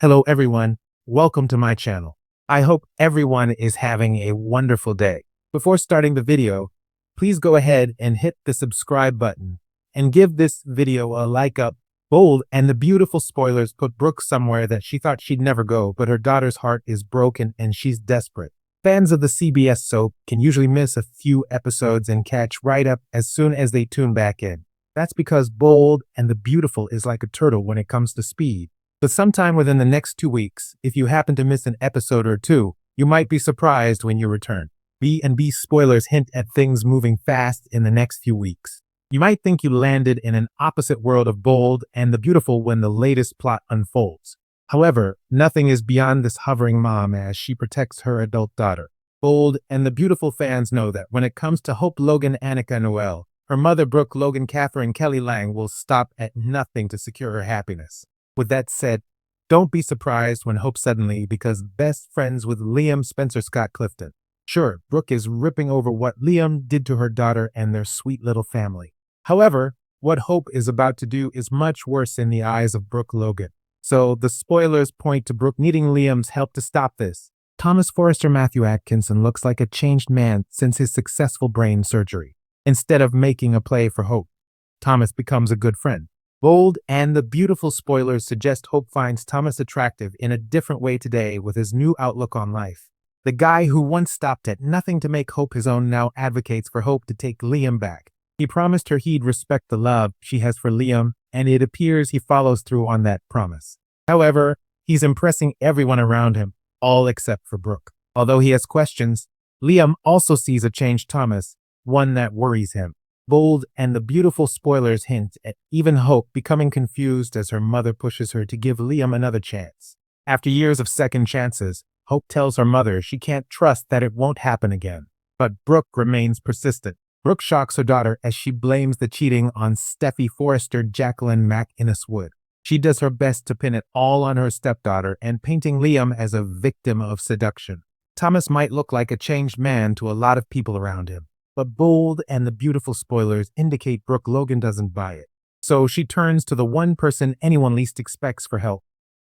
Hello everyone, welcome to my channel. I hope everyone is having a wonderful day. Before starting the video, please go ahead and hit the subscribe button and give this video a like up. Bold and the beautiful spoilers put Brooke somewhere that she thought she'd never go, but her daughter's heart is broken and she's desperate. Fans of the CBS soap can usually miss a few episodes and catch right up as soon as they tune back in. That's because Bold and the Beautiful is like a turtle when it comes to speed. But sometime within the next 2 weeks, if you happen to miss an episode or two, you might be surprised when you return. B&B spoilers hint at things moving fast in the next few weeks. You might think you landed in an opposite world of Bold and the Beautiful when the latest plot unfolds. However, nothing is beyond this hovering mom as she protects her adult daughter. Bold and the Beautiful fans know that when it comes to Hope, Logan, Annika, Noelle, her mother Brooke, Logan, Catherine, Kelly Lang will stop at nothing to secure her happiness. With that said, don't be surprised when Hope suddenly becomes best friends with Liam Spencer Scott Clifton. Sure, Brooke is ripping over what Liam did to her daughter and their sweet little family. However, what Hope is about to do is much worse in the eyes of Brooke Logan. So the spoilers point to Brooke needing Liam's help to stop this. Thomas Forrester Matthew Atkinson looks like a changed man since his successful brain surgery. Instead of making a play for Hope, Thomas becomes a good friend. Bold and the Beautiful spoilers suggest Hope finds Thomas attractive in a different way today with his new outlook on life. The guy who once stopped at nothing to make Hope his own now advocates for Hope to take Liam back. He promised her he'd respect the love she has for Liam, and it appears he follows through on that promise. However, he's impressing everyone around him, all except for Brooke. Although he has questions, Liam also sees a changed Thomas, one that worries him. Bold and the Beautiful spoilers hint at even Hope becoming confused as her mother pushes her to give Liam another chance. After years of second chances, Hope tells her mother she can't trust that it won't happen again. But Brooke remains persistent. Brooke shocks her daughter as she blames the cheating on Steffy Forrester Jacqueline McInnes Wood. She does her best to pin it all on her stepdaughter and painting Liam as a victim of seduction. Thomas might look like a changed man to a lot of people around him. But Bold and the Beautiful spoilers indicate Brooke Logan doesn't buy it. So she turns to the one person anyone least expects for help,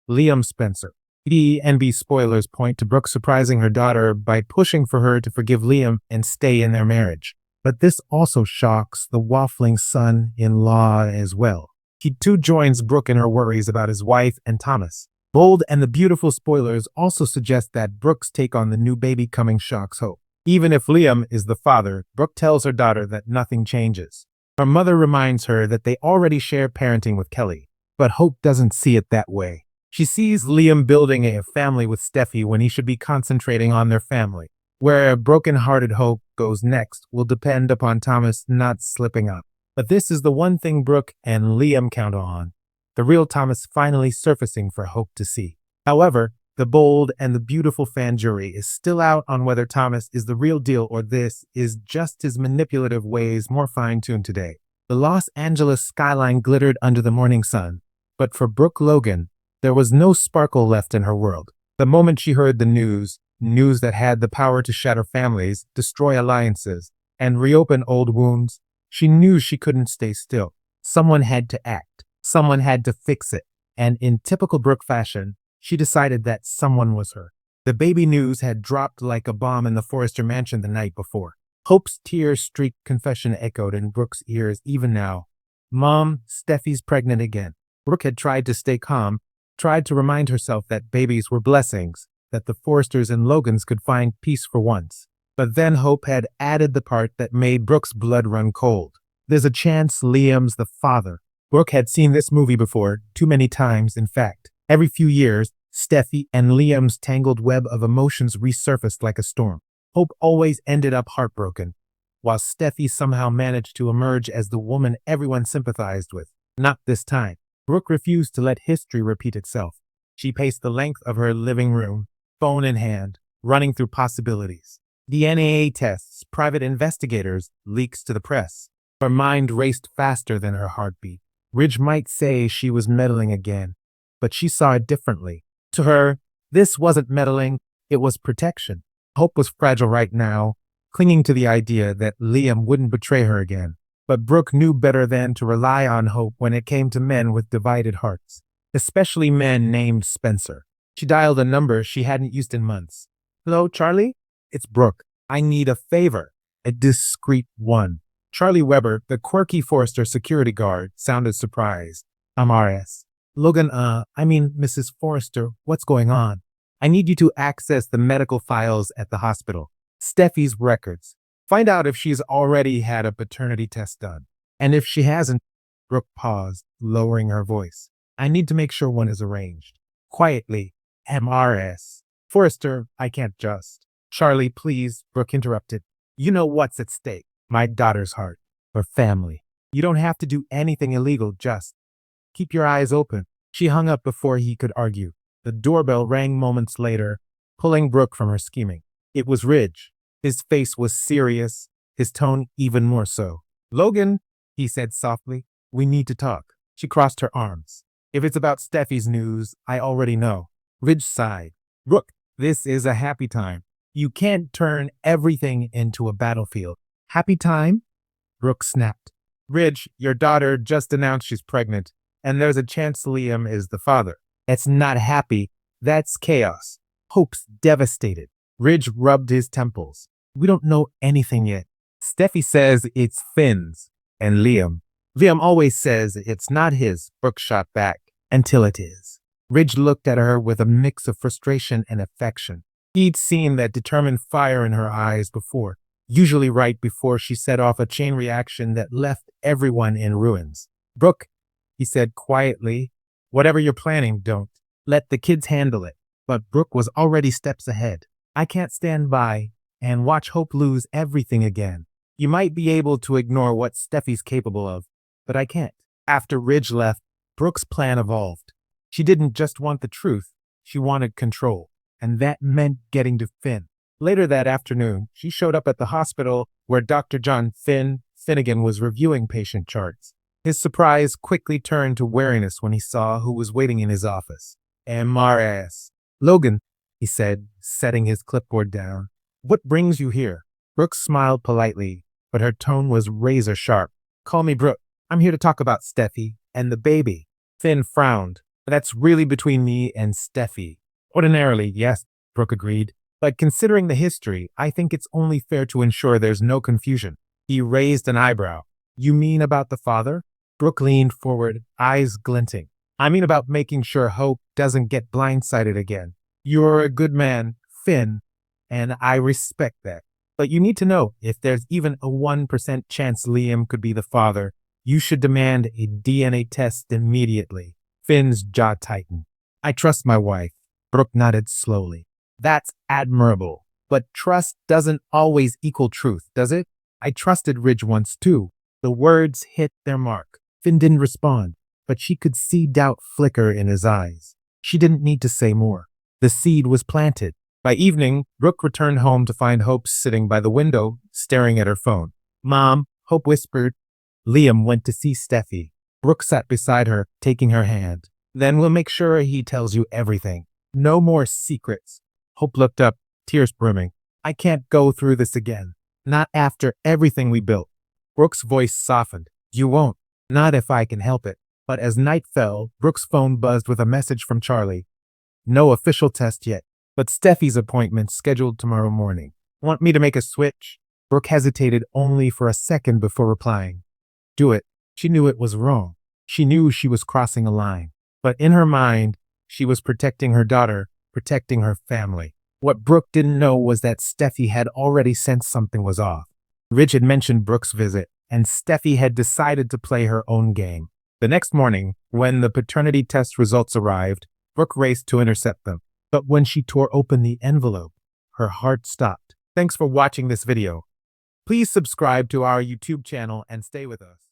Liam Spencer. B&B spoilers point to Brooke surprising her daughter by pushing for her to forgive Liam and stay in their marriage. But this also shocks the waffling son-in-law as well. He too joins Brooke in her worries about his wife and Thomas. Bold and the Beautiful spoilers also suggest that Brooke's take on the new baby coming shocks Hope. Even if Liam is the father, Brooke tells her daughter that nothing changes. Her mother reminds her that they already share parenting with Kelly, but Hope doesn't see it that way. She sees Liam building a family with Steffy when he should be concentrating on their family. Where broken-hearted Hope goes next will depend upon Thomas not slipping up. But this is the one thing Brooke and Liam count on, the real Thomas finally surfacing for Hope to see. However, the Bold and the Beautiful fan jury is still out on whether Thomas is the real deal or this is just his manipulative ways more fine-tuned today. The Los Angeles skyline glittered under the morning sun, but for Brooke Logan, there was no sparkle left in her world. The moment she heard the news that had the power to shatter families, destroy alliances, and reopen old wounds, she knew she couldn't stay still. Someone had to act. Someone had to fix it. And in typical Brooke fashion, she decided that someone was her. The baby news had dropped like a bomb in the Forrester mansion the night before. Hope's tear-streaked confession echoed in Brooke's ears even now. Mom, Steffy's pregnant again. Brooke had tried to stay calm, tried to remind herself that babies were blessings, that the Forresters and Logans could find peace for once. But then Hope had added the part that made Brooke's blood run cold. There's a chance Liam's the father. Brooke had seen this movie before, too many times in fact. Every few years, Steffy and Liam's tangled web of emotions resurfaced like a storm. Hope always ended up heartbroken, while Steffy somehow managed to emerge as the woman everyone sympathized with. Not this time. Brooke refused to let history repeat itself. She paced the length of her living room, phone in hand, running through possibilities. DNA tests, private investigators, leaks to the press. Her mind raced faster than her heartbeat. Ridge might say she was meddling again, but she saw it differently. To her, this wasn't meddling, it was protection. Hope was fragile right now, clinging to the idea that Liam wouldn't betray her again. But Brooke knew better than to rely on Hope when it came to men with divided hearts. especially men named Spencer. She dialed a number she hadn't used in months. Hello, Charlie? It's Brooke. I need a favor. A discreet one. Charlie Weber, the quirky Forrester security guard, sounded surprised. I'm RS. Logan, Mrs. Forrester, what's going on? I need you to access the medical files at the hospital. Steffi's records. Find out if she's already had a paternity test done. And if she hasn't, Brooke paused, lowering her voice. I need to make sure one is arranged. Quietly, MRS. Forrester, I can't just. Charlie, please, Brooke interrupted. You know what's at stake. My daughter's heart. Her family. You don't have to do anything illegal, just keep your eyes open. She hung up before he could argue. The doorbell rang moments later, pulling Brooke from her scheming. It was Ridge. His face was serious, his tone even more so. Logan, he said softly, we need to talk. She crossed her arms. If it's about Steffi's news, I already know. Ridge sighed. Brooke, this is a happy time. You can't turn everything into a battlefield. Happy time? Brooke snapped. Ridge, your daughter just announced she's pregnant, and there's a chance Liam is the father. That's not happy. That's chaos. Hope's devastated. Ridge rubbed his temples. We don't know anything yet. Steffi says it's Finn's and Liam. Liam always says it's not his, Brooke shot back, until it is. Ridge looked at her with a mix of frustration and affection. He'd seen that determined fire in her eyes before, usually right before she set off a chain reaction that left everyone in ruins. Brooke, he said quietly, whatever you're planning, don't. Let the kids handle it. But Brooke was already steps ahead. I can't stand by and watch Hope lose everything again. You might be able to ignore what Steffi's capable of, but I can't. After Ridge left, Brooke's plan evolved. She didn't just want the truth, she wanted control, and that meant getting to Finn. Later that afternoon, she showed up at the hospital where Dr. John Finnegan was reviewing patient charts. His surprise quickly turned to wariness when he saw who was waiting in his office. MRS. Logan, he said, setting his clipboard down. What brings you here? Brooke smiled politely, but her tone was razor sharp. Call me Brooke. I'm here to talk about Steffi and the baby. Finn frowned. That's really between me and Steffi. Ordinarily, yes, Brooke agreed. But considering the history, I think it's only fair to ensure there's no confusion. He raised an eyebrow. You mean about the father? Brooke leaned forward, eyes glinting. I mean about making sure Hope doesn't get blindsided again. You're a good man, Finn, and I respect that. But you need to know, if there's even a 1% chance Liam could be the father, you should demand a DNA test immediately. Finn's jaw tightened. I trust my wife. Brooke nodded slowly. That's admirable. But trust doesn't always equal truth, does it? I trusted Ridge once too. The words hit their mark. Finn didn't respond, but she could see doubt flicker in his eyes. She didn't need to say more. The seed was planted. By evening, Brooke returned home to find Hope sitting by the window, staring at her phone. Mom, Hope whispered. Liam went to see Steffi. Brooke sat beside her, taking her hand. Then we'll make sure he tells you everything. No more secrets. Hope looked up, tears brimming. I can't go through this again. Not after everything we built. Brooke's voice softened. You won't. Not if I can help it. But as night fell, Brooke's phone buzzed with a message from Charlie. No official test yet, but Steffi's appointment scheduled tomorrow morning. Want me to make a switch? Brooke hesitated only for a second before replying. Do it. She knew it was wrong. She knew she was crossing a line. But in her mind, she was protecting her daughter, protecting her family. What Brooke didn't know was that Steffi had already sensed something was off. Ridge had mentioned Brooke's visit, and Steffi had decided to play her own game. The next morning, when the paternity test results arrived, Brooke raced to intercept them. But when she tore open the envelope, her heart stopped. Thanks for watching this video. Please subscribe to our YouTube channel and stay with us.